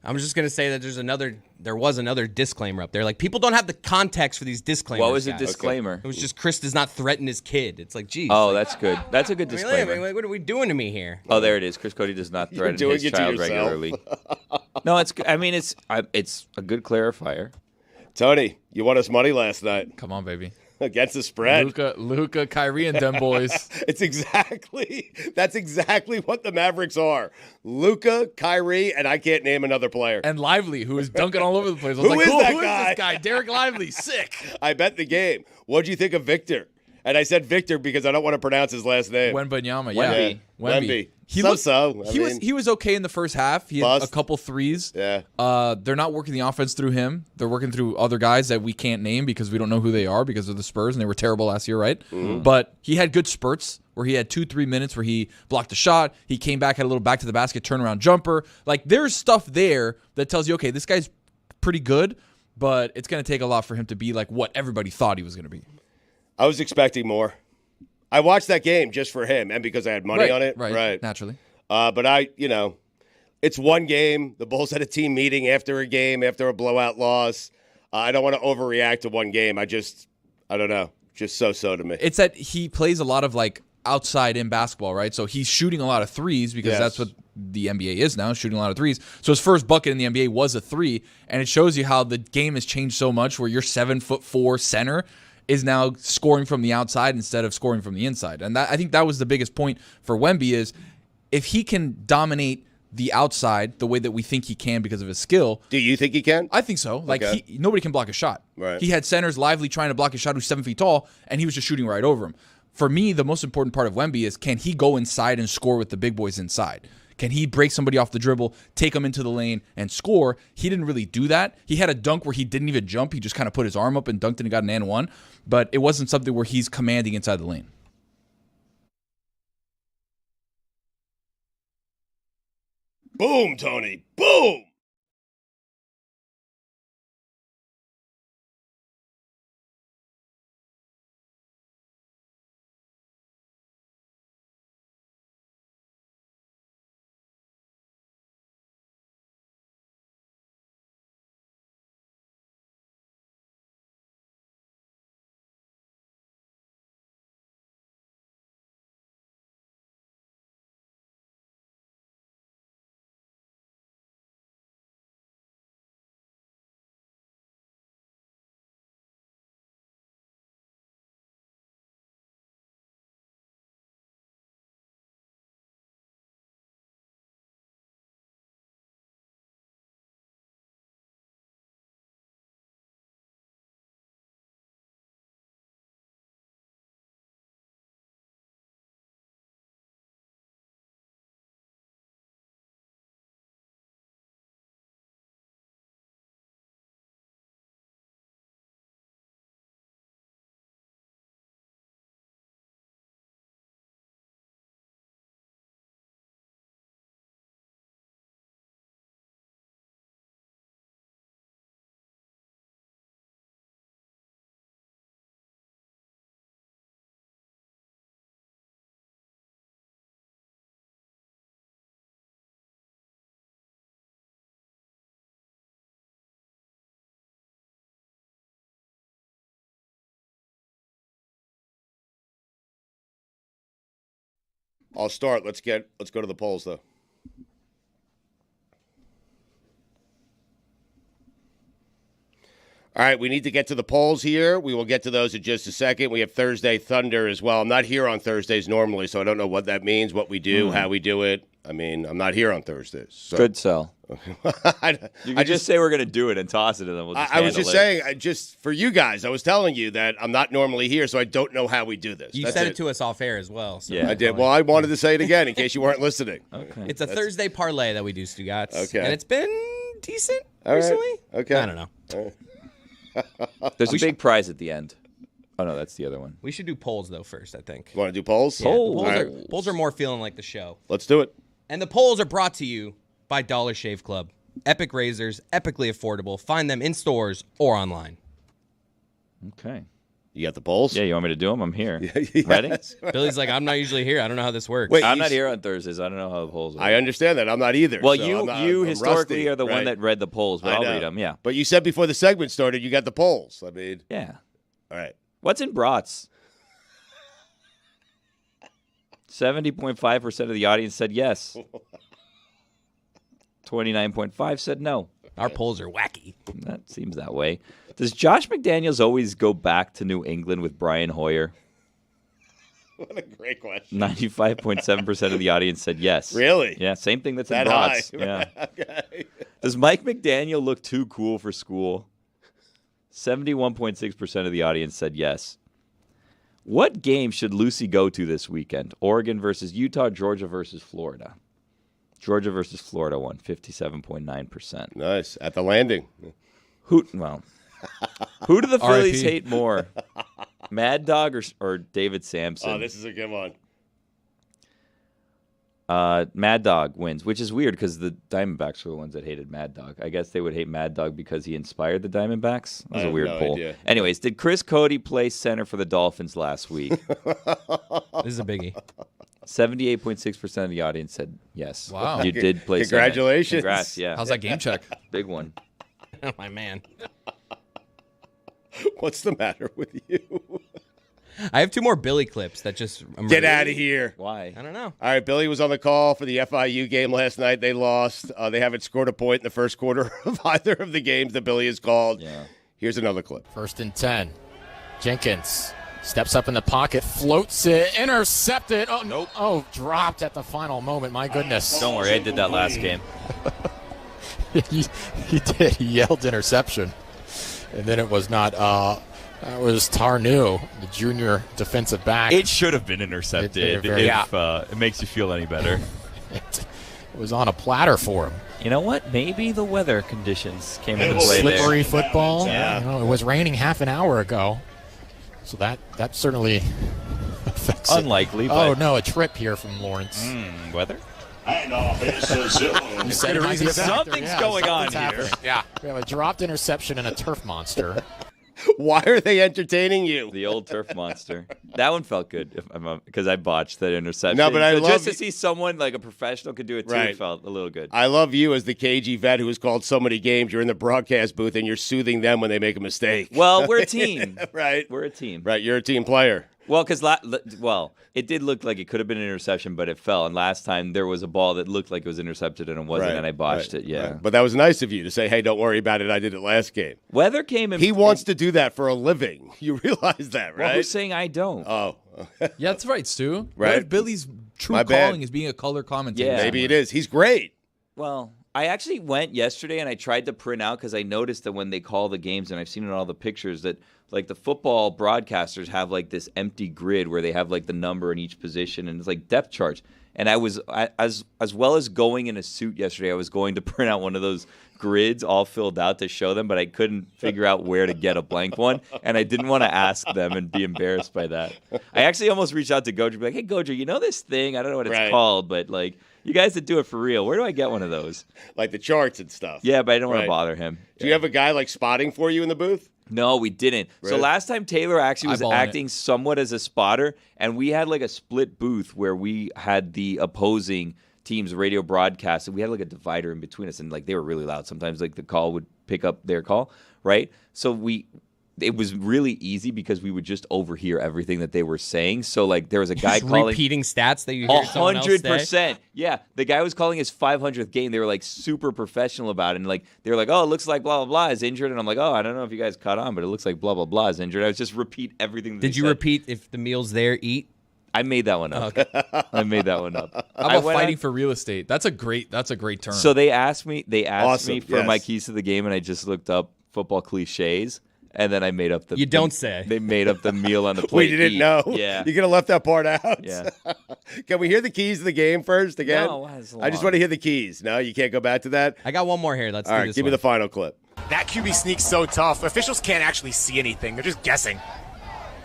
I'm just going to say that there was another disclaimer up there. Like, people don't have the context for these disclaimers. What was the guys. disclaimer? It was just Chris does not threaten his kid. It's like, geez. Oh, that's good. That's a good disclaimer. I mean, what are we doing to me here? Oh, there it is. Chris Cote does not threaten his child regularly. No, it's good. I mean, it's a good clarifier. Tony, you won us money last night. Come on, baby. Against the spread. Luka, Kyrie, and them boys. That's exactly what the Mavericks are. Luka, Kyrie, and I can't name another player. And Lively, who is dunking all over the place. I was Who like, is that who guy? is this guy? Derek Lively, sick. I bet the game. What'd you think of Victor? And I said Victor because I don't want to pronounce his last name. Wembanyama, yeah. Wemby. He was okay in the first half. He had a couple threes. Yeah. They're not working the offense through him. They're working through other guys that we can't name because we don't know who they are because of the Spurs, and they were terrible last year, right? Mm-hmm. But he had good spurts where he had 2-3 minutes where he blocked a shot. He came back, had a little back to the basket turnaround jumper. Like, there's stuff there that tells you, okay, this guy's pretty good, but it's going to take a lot for him to be like what everybody thought he was going to be. I was expecting more. I watched that game just for him and because I had money on it. Right, naturally. But it's one game. The Bulls had a team meeting after a game, after a blowout loss. I don't want to overreact to one game. I don't know. Just so-so to me. It's that he plays a lot of, like, outside in basketball, right? So he's shooting a lot of threes because that's what the NBA is now, shooting a lot of threes. So his first bucket in the NBA was a three, and it shows you how the game has changed so much where your 7'4" center is now scoring from the outside instead of scoring from the inside. And I think that was the biggest point for Wemby is if he can dominate the outside the way that we think he can because of his skill. Do you think he can? I think so. Like, nobody can block a shot. Right. He had centers Lively trying to block a shot who's 7 feet tall, and he was just shooting right over him. For me, the most important part of Wemby is can he go inside and score with the big boys inside? Can he break somebody off the dribble, take them into the lane, and score? He didn't really do that. He had a dunk where he didn't even jump. He just kind of put his arm up and dunked and got an and one. But it wasn't something where he's commanding inside the lane. Boom, Tony. Boom. I'll start. Let's go to the polls, though. All right, we need to get to the polls here. We will get to those in just a second. We have Thursday Thunder as well. I'm not here on Thursdays normally, so I don't know what that means, what we do, how we do it. I mean, I'm not here on Thursdays. So. Good sell. You can just say we're going to do it and toss it, and then we'll just I was just saying, just for you guys, I was telling you that I'm not normally here, so I don't know how we do this. You said it to us off air as well. So yeah, I did. Well, I wanted to say it again in case you weren't listening. Okay. It's a Thursday parlay that we do, Stugotz. Okay. And it's been decent All right. recently. Okay. I don't know. There's a big prize at the end. Oh, no, that's the other one. We should do polls, though, first, I think. You want to do polls? Yeah, the Polls. polls, All are, right. polls are more feeling like the show. Let's do it. And the polls are brought to you by Dollar Shave Club. Epic razors, epically affordable. Find them in stores or online. Okay. You got the polls? Yeah, you want me to do them? I'm here. Yes. Ready? Billy's like, I'm not usually here. I don't know how this works. Wait, I'm not here on Thursdays. I don't know how the polls work. I understand that. I'm not either. Well, so you I'm historically rusty, are the one right? that read the polls, but I I'll know. read them. Yeah. But you said before the segment started, you got the polls. I mean, Yeah. all right. What's in brats? 70.5% of the audience said yes. 29.5% said no. Our polls are wacky. That seems that way. Does Josh McDaniels always go back to New England with Brian Hoyer? What a great question. 95.7% of the audience said yes. Really? Yeah, same thing that's in That brats. high. Yeah. Okay. Does Mike McDaniel look too cool for school? 71.6% of the audience said yes. What game should Lucy go to this weekend? Oregon versus Utah, Georgia versus Florida. Georgia versus Florida won 57.9%. Nice. At the landing. Who do the Phillies RIP. hate more? Mad Dog or David Sampson? Oh, this is a good one. Mad Dog wins, which is weird because the Diamondbacks were the ones that hated Mad Dog. I guess they would hate Mad Dog because he inspired the Diamondbacks. That was I a have weird no poll. idea. Anyways, did Chris Cote play center for the Dolphins last week? This is a biggie. 78.6% of the audience said yes. Wow. You did play center. Congratulations. Congrats, yeah. How's that game check? Big one. Oh, my man. What's the matter with you? I have two more Billy clips that just emerged. Get out of here. Why? I don't know. All right, Billy was on the call for the FIU game last night. They lost. They haven't scored a point in the first quarter of either of the games that Billy has called. Yeah. Here's another clip. 1st and 10. Jenkins steps up in the pocket, floats it, intercepted. Oh, nope. Oh, dropped at the final moment. My goodness. Don't worry, I did that last game. He did. He yelled interception. And then it was not, that was Tarnu, the junior defensive back. It should have been intercepted if it makes you feel any better. It was on a platter for him. You know what? Maybe the weather conditions came into play Slippery there. football. Yeah. You know, it was raining half an hour ago. So that certainly affects it. Unlikely, Oh, but no, a trip here from Lawrence. weather? You said it might be a factor. Something's going on something's here. happening. Yeah. We have a dropped interception and a turf monster. Why are they entertaining you? The old turf monster. That one felt good because I botched that interception. No, but I love just to see someone like a professional could do it too. Right. It felt a little good. I love you as the cagey vet who has called so many games. You're in the broadcast booth and you're soothing them when they make a mistake. Well, we're a team. Right. We're a team. Right. You're a team player. Well, because it did look like it could have been an interception, but it fell. And last time there was a ball that looked like it was intercepted and it wasn't, and I botched it. Yeah, right. But that was nice of you to say, "Hey, don't worry about it. I did it last game." Weather came in. He wants to do that for a living. You realize that, right? Well, who's saying I don't? Oh, Yeah, that's right, Stu. Right. What if Billy's true My bad. calling is being a color commentator? Yeah. maybe it is. He's great. Well, I actually went yesterday and I tried to print out because I noticed that when they call the games, and I've seen in all the pictures that like the football broadcasters have like this empty grid where they have like the number in each position and it's like depth charts. And I was as well as going in a suit yesterday, I was going to print out one of those grids all filled out to show them, but I couldn't figure out where to get a blank one, and I didn't want to ask them and be embarrassed by that. I actually almost reached out to Gojo and be like, "Hey Gojo, you know this thing? I don't know what it's called, but like you guys that do it for real, where do I get one of those?" Like the charts and stuff. Yeah, but I don't want to bother him. Do you have a guy like spotting for you in the booth? No, we didn't. Really? So last time Taylor actually was Eyeballing acting somewhat as a spotter, and we had like a split booth where we had the opposing team's radio broadcast, and we had like a divider in between us, and like they were really loud. Sometimes like the call would pick up their call, right? So it was really easy because we would just overhear everything that they were saying. So like there was a guy calling repeating stats that you hear someone else say. 100%. Yeah, the guy was calling his 500th game. They were like super professional about it, and like they were like, "Oh, it looks like blah blah blah is injured," and I'm like, "Oh, I don't know if you guys caught on, but it looks like blah blah blah is injured." I was just repeat everything. That Did you repeat if the meal's there, eat? I made that one up. Okay. I made that one up. How about fighting for real estate? That's a great term. So they asked me Awesome, for my keys to the game, and I just looked up football cliches. And then I made up You don't say. They made up the meal on the plate. We didn't know. Yeah. You could have left that part out. Yeah. Can we hear the keys to the game first again? No, it's I just long. want to hear the keys. No, you can't go back to that? I got one more here. Let's All do right, this give me one. the final clip. That QB sneak's so tough. Officials can't actually see anything. They're just guessing.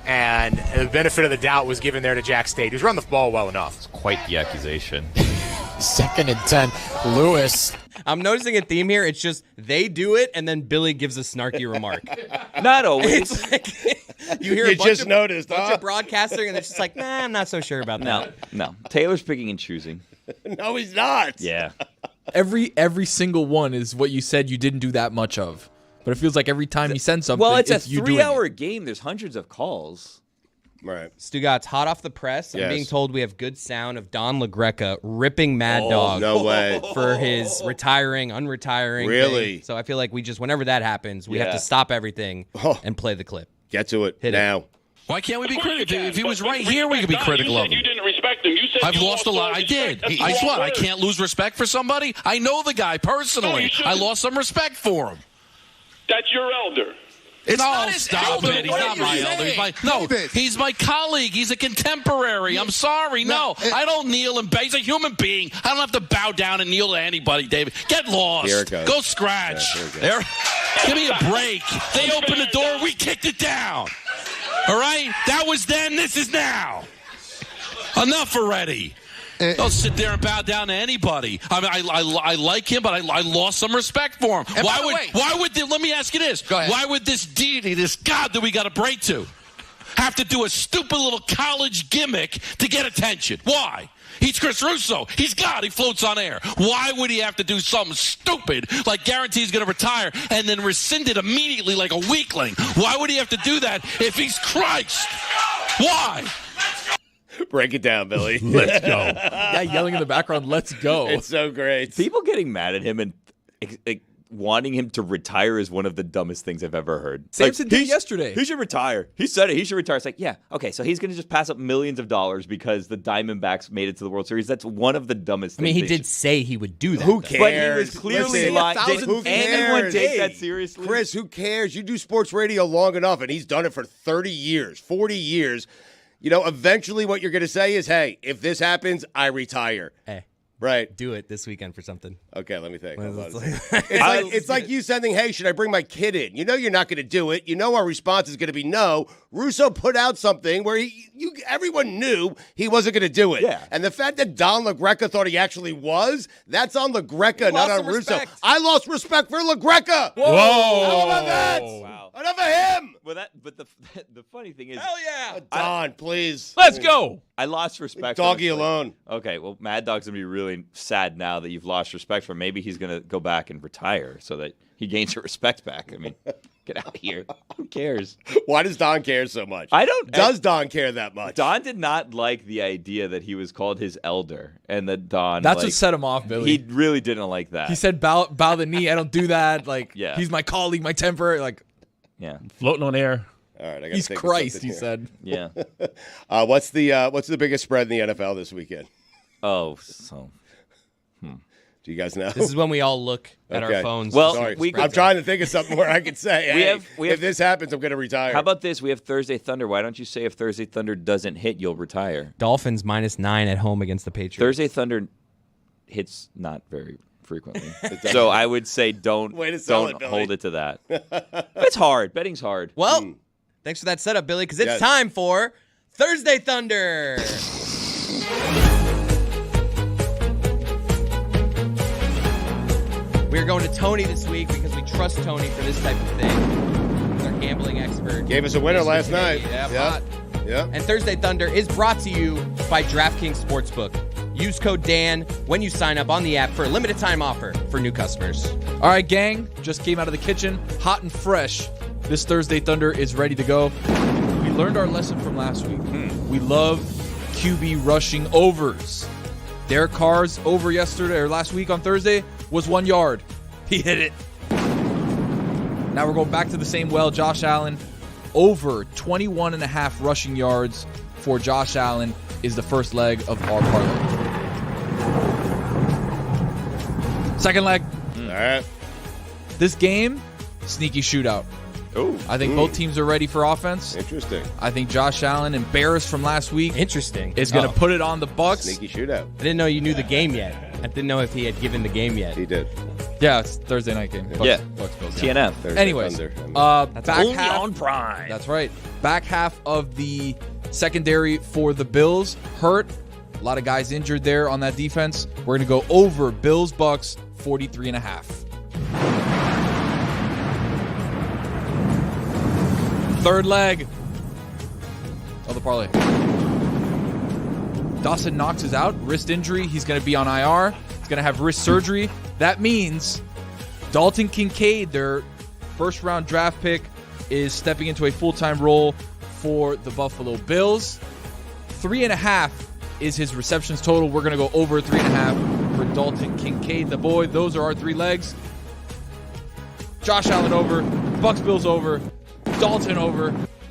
And the benefit of the doubt was given there to Jack State, who's run the ball well enough. Quite the accusation. 2nd and 10. Lewis. I'm noticing a theme here. It's just they do it, and then Billy gives a snarky remark. Not always. It's like you hear You a bunch just of, noticed, bunch huh? of broadcasting, and it's just like, I'm not so sure about that. No. Taylor's picking and choosing. No, he's not. Yeah. every single one is what you said you didn't do that much of. But it feels like every time you send something, Well, it's a you doing it. 3-hour game. There's hundreds of calls. Right. Stugotz, hot off the press. Yes. I'm being told we have good sound of Don LaGreca ripping Mad Dog No way. for his retiring, unretiring. Really? thing. So I feel like whenever that happens, we have to stop everything and play the clip. Get to it Hit it. now. Why can't we be critical? If he was right here, we could be critical of him. You didn't respect him. You said I've you lost a lot. I did. That's I the what? wrong I word. can't lose respect for somebody. I know the guy personally. I lost some respect for him. That's your elder. It's not his elder. He's not my elder. He's my colleague. He's a contemporary. I'm sorry. No, I don't kneel and bow. He's a human being. I don't have to bow down and kneel to anybody, David. Get lost. Here it goes. Go scratch. Yeah, Give me a break. They opened the door. We kicked it down. All right? That was then. This is now. Enough already. Don't sit there and bow down to anybody. I mean, I like him, but I lost some respect for him. Let me ask you this. Go ahead. Why would this deity, this God that we got to pray to, have to do a stupid little college gimmick to get attention? Why? He's Chris Russo. He's God. He floats on air. Why would he have to do something stupid like guarantee he's going to retire and then rescind it immediately like a weakling? Why would he have to do that if he's Christ? Why? Break it down, Billy. Let's go. Guy yelling in the background, "Let's go!" It's so great. People getting mad at him and wanting him to retire is one of the dumbest things I've ever heard. Samson did yesterday. He should retire. He said it. He should retire. It's like, yeah, okay, so he's going to just pass up millions of dollars because the Diamondbacks made it to the World Series. That's one of the dumbest I things. mean, he did say he would do that. Who though. cares? But he was clearly Listen, lying. who Did anyone cares? take that seriously? Chris, who cares? You do sports radio long enough, and he's done it for 30 years, 40 years. You know, eventually what you're going to say is, hey, if this happens, I retire. Hey. Right. do it this weekend for something. Okay, let me think. Well, Hold on. it's It's like you sending, hey, should I bring my kid in? You know you're not going to do it. You know our response is going to be no. Russo put out something where everyone knew he wasn't going to do it. Yeah. And the fact that Don LaGreca thought he actually was, that's on LaGreca, not on Russo. Respect. I lost respect for LaGreca. Whoa. How about that? Wow. Enough of him. But the funny thing is, Hell yeah. Don, please. Let's go. I lost respect. for Doggy this, like- alone. Okay, well, Mad Dog's gonna be really sad now that you've lost respect for him. Maybe he's gonna go back and retire so that he gains your respect back. I mean, get out of here. Who cares? Why does Don care so much? I don't. Does Don care that much? Don did not like the idea that he was called his elder, and that Don. That's like, what set him off, Billy. He really didn't like that. He said, bow the knee. I don't do that. Like, Yeah. he's my colleague, my temper. Like, yeah, Floating on air. All right, I gotta he's think of Christ, something he here. said. yeah. What's the biggest spread in the NFL this weekend? Oh, so Do you guys know? This is when we all look at Okay. our phones. Well, to see Sorry, we I'm could- trying to think of something where I could say, We hey, have- if this happens, I'm going to retire. how about this? We have Thursday Thunder. Why don't you say if Thursday Thunder doesn't hit, you'll retire? Dolphins -9 at home against the Patriots. Thursday Thunder hits not very frequently, so I would say don't Way to sell don't it, Billy. hold it to that. It's hard. Betting's hard. Well, thanks for that setup, Billy, because it's Yes. time for Thursday Thunder. We're going to Tony this week because we trust Tony for this type of thing. He's our gambling expert. Gave us a winner last night. Yeah, Yeah. hot. Yeah. And Thursday Thunder is brought to you by DraftKings Sportsbook. Use code Dan when you sign up on the app for a limited time offer for new customers. All right, gang, just came out of the kitchen, hot and fresh. This Thursday Thunder is ready to go. We learned our lesson from last week. We love QB rushing overs. Derek Carr's over yesterday or last week on Thursday was 1 yard. He hit it. Now we're going back to the same well. Josh Allen over 21.5 rushing yards for Josh Allen is the first leg of our parlay. Second leg. All right. This game, sneaky shootout. Oh, I think both teams are ready for offense. Interesting. I think Josh Allen, embarrassed from last week, Interesting. is going to put it on the Bucks. Sneaky shootout. I didn't know you knew the game yet. I didn't know if he had given the game yet. He did. Yeah, it's Thursday night game. Bucks, Yeah. Bucks, Bills. TNF. Thursday Anyways, Thunder. back only half, on Prime. That's right. Back half of the secondary for the Bills hurt. A lot of guys injured there on that defense. We're going to go over Bills Bucks 43.5. Third leg of the parlay. Dawson Knox is out, wrist injury. He's going to be on IR. He's going to have wrist surgery. That means Dalton Kincaid, their first-round draft pick, is stepping into a full-time role for the Buffalo Bills. 3.5 is his receptions total. We're going to go over 3.5 for Dalton Kincaid, the boy. Those are our three legs. Josh Allen over, Bucks Bills over, Dalton over.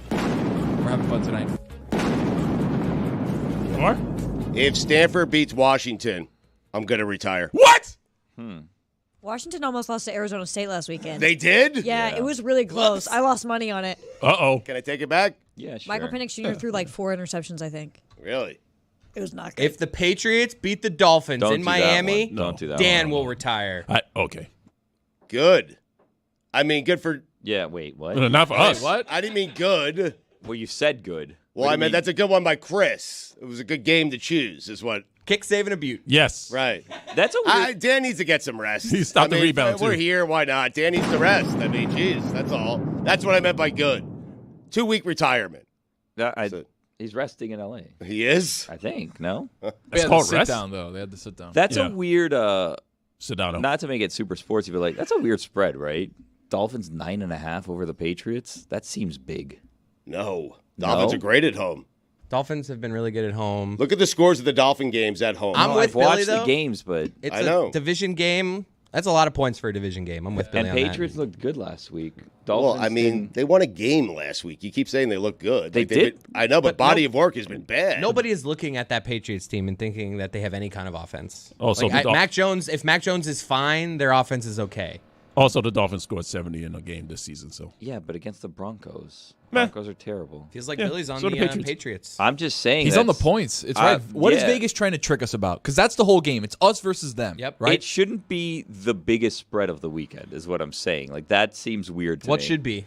We're having fun tonight. More? If Stanford beats Washington, I'm going to retire. What? Washington almost lost to Arizona State last weekend. They did? yeah, it was really close. I lost money on it. Uh-oh. Can I take it back? Yeah, sure. Michael Penix Jr. threw like 4 interceptions, I think. Really? It was not good. If the Patriots beat the Dolphins Don't in do that Miami, one. Don't do that Dan one. will retire. Okay. Good. I mean, good for... Yeah, wait, what? Not for us. What? I didn't mean good. Well, you said good. Well, I meant that's a good one by Chris. It was a good game to choose, is what... Kick, save, and a butte. Yes. Right. That's a weird. Dan needs to get some rest. He stopped the rebound, We're too. here. Why not? Dan needs to rest. I mean, geez, that's all. That's what I meant by good. 2-week retirement. So- He's resting in L.A. He is? I think. No, They That's had called to sit rest? down, though. They had to sit down. that's Yeah. a weird. Sit down. Not to make it super sportsy, but like that's a weird spread, right? Dolphins 9.5 over the Patriots. That seems big. No. Dolphins No? are great at home. Dolphins have been really good at home. Look at the scores of the Dolphin games at home. I'm No, with I've watched Billy, the though. games, but It's I a know. division game. That's a lot of points for a division game. I'm with Billy and on Patriots that. looked good last week. Well, Dolphins. I mean, they won a game last week. You keep saying they look good. They Like, they've did. been- I know, but But body of work has been bad. Nobody is looking at that Patriots team and thinking that they have any kind of offense. Oh, so Like, the Mac Jones, if Mac Jones is fine, their offense is okay. Also, the Dolphins scored 70 in a game this season. So Yeah, but against the Broncos. Meh. Broncos are terrible. Feels like Yeah, Billy's on so the the Patriots. Patriots. I'm just saying He's on the that's- points. It's right. What is yeah. Vegas trying to trick us about? Because that's the whole game. It's us versus them. Yep. Right? It shouldn't be the biggest spread of the weekend, is what I'm saying. Like, that seems weird to What me. should be?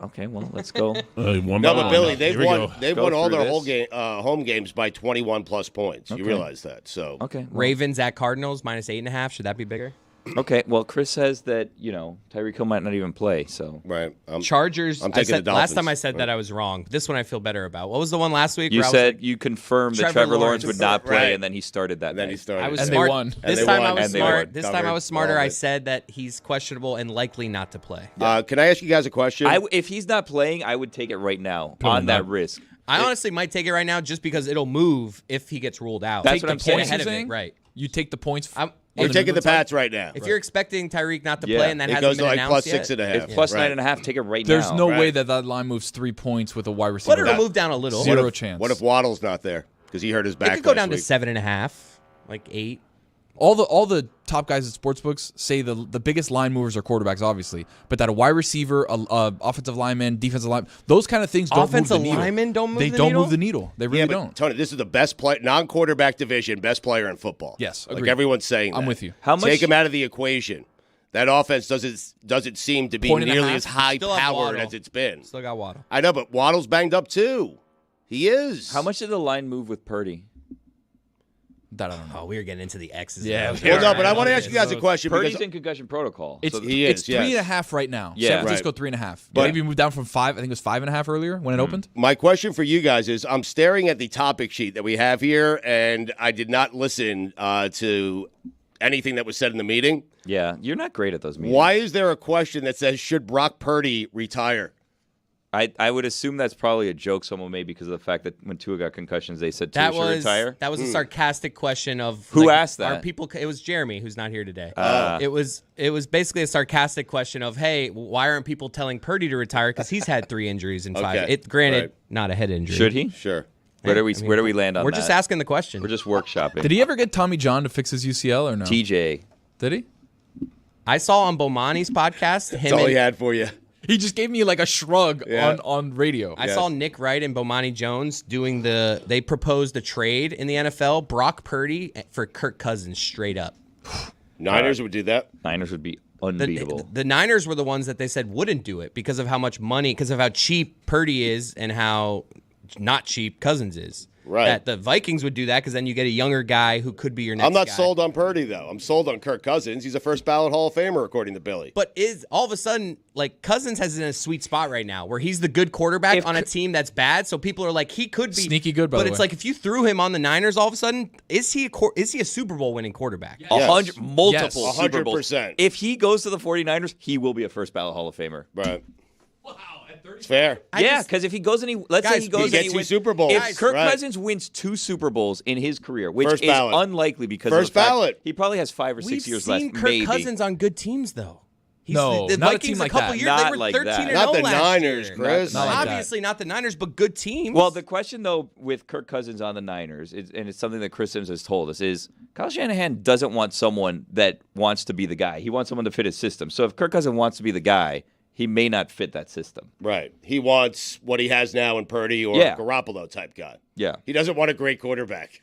Okay, well, let's go. No, but Billy, they've Here we won. go. They've Go won all through their this. home games by 21+ points. You Okay. realize that? So Okay. Well, Ravens at Cardinals -8.5. Should that be bigger? Okay, well, Chris says that, Tyreek Hill might not even play, so. right. Chargers. I'm I taking said the last time Dolphins. I said that I was wrong. This one I feel better about. What was the one last week? You where I was said like, you confirmed that Trevor Trevor Lawrence Lawrence. would not play, Right. and then he started that And then night. he started. I was And they smart. won. And This they time won. I was And they smart. won. This time I Covered was smarter. all of I it. said that he's questionable and likely not to play. Can I ask you guys a question? If he's not playing, I would take it right now him on that up. risk. I honestly might take it right now just because it'll move if he gets ruled out. That's Take what the I'm saying. points, Ahead you're of it, saying? right. You take the points. You're taking the Pats right now. If you're expecting Tyreek not to Yeah. play and that It hasn't goes been to like announced plus 6.5. It's plus Right. 9.5. Take it right There's now. no way Right. that line moves 3 points with a wide receiver. But it'll move down a little. Zero What if- chance. What if Waddle's not there because he hurt his It back? could go last down to week? 7.5, like 8. all the top guys at sportsbooks say the biggest line movers are quarterbacks, obviously, but that a wide receiver, a offensive lineman, defensive line, those kind of things don't Offensive move the needle. linemen don't move They the don't needle? move the needle. They really Yeah, but don't. Tony, this is the best non-quarterback division, best player in football. Yes, like agreed. everyone's saying. I'm that. with you. How much- Take him out of the equation. That offense doesn't seem to be Point and a nearly half. as high Still have powered Waddle. as it's been. Still got Waddle. I know, but Waddle's banged up too. He is. How much did the line move with Purdy? That I don't know. Oh, we are getting into the X's. Yeah, now. we Well, no, are. but I want to ask you guys a question Purdy's because in concussion protocol. It's so He is, it's yes. 3.5 right now. Yeah. San Francisco Right. 3.5. But- Maybe moved down from 5. I think it was 5.5 earlier when it opened. my question for you guys is: I'm staring at the topic sheet that we have here, and I did not listen to anything that was said in the meeting. yeah, you're not great at those meetings. Why is there a question that says should Brock Purdy retire? I would assume that's probably a joke someone made because of the fact that when Tua got concussions, they said Tua That should was retire. that was a sarcastic question of Who asked Are that? people? It was Jeremy, who's not here today. It was basically a sarcastic question of, hey, why aren't people telling Purdy to retire because he's had 3 injuries in 5? Okay. Granted, Right. not a head injury. Should he? Sure. Where do we I mean, where do we land on We're that? just asking the question. We're just workshopping. Did he ever get Tommy John to fix his UCL or no? TJ? Did he? I saw on Bomani's podcast That's him all he and had for you. He just gave me like a shrug Yeah. on radio. I saw Nick Wright and Bomani Jones doing they proposed a trade in the NFL, Brock Purdy for Kirk Cousins straight up. Niners would do that. Niners would be unbeatable. The Niners were the ones that they said wouldn't do it because of how much money, because of how cheap Purdy is and how not cheap Cousins is. Right. That the Vikings would do that because then you get a younger guy who could be your next I'm not guy. sold on Purdy, though. I'm sold on Kirk Cousins. He's a first ballot Hall of Famer, according to Billy. But is all of a sudden, like, Cousins has in a sweet spot right now where he's the good quarterback on a team that's bad. So people are like, he could be Sneaky good, by But the it's way. like if you threw him on the Niners all of a sudden, is he a Super Bowl winning quarterback? Yes. Multiple Yes. Super Bowls. 100%. If he goes to the 49ers, he will be a first ballot Hall of Famer. Right. It's fair. Yeah, because if he goes and let's say Guys, he goes he and gets he 2 wins Super Bowls. If Kirk Right. Cousins wins 2 Super Bowls in his career, which First is ballot. unlikely because First of the fact ballot. he probably has 5 or 6 We've years seen left. Kirk maybe. Cousins on good teams though. No, the not a Vikings team like couple that. years Not they were like 13 that. and Not 0 the last Niners, year. Chris. Not like that. Obviously not the Niners, but good teams. Well, the question though with Kirk Cousins on the Niners, and it's something that Chris Sims has told us, is Kyle Shanahan doesn't want someone that wants to be the guy. He wants someone to fit his system. So if Kirk Cousins wants to be the guy, he may not fit that system. Right. He wants what he has now in Purdy or Yeah. a Garoppolo type guy. Yeah. He doesn't want a great quarterback.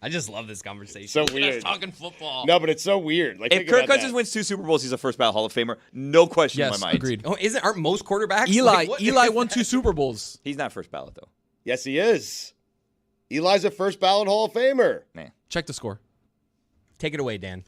I just love this conversation. So Look at us weird. talking football. No, but it's so weird. Like, If think Kirk about Cousins that. wins 2 Super Bowls, he's a first ballot Hall of Famer. No question Yes, in my mind. agreed. Oh, aren't most quarterbacks? Eli Like, what- won 2 Super Bowls. He's not first ballot though. Yes, he is. Eli's a first ballot Hall of Famer. Nah. Check the score. Take it away, Dan.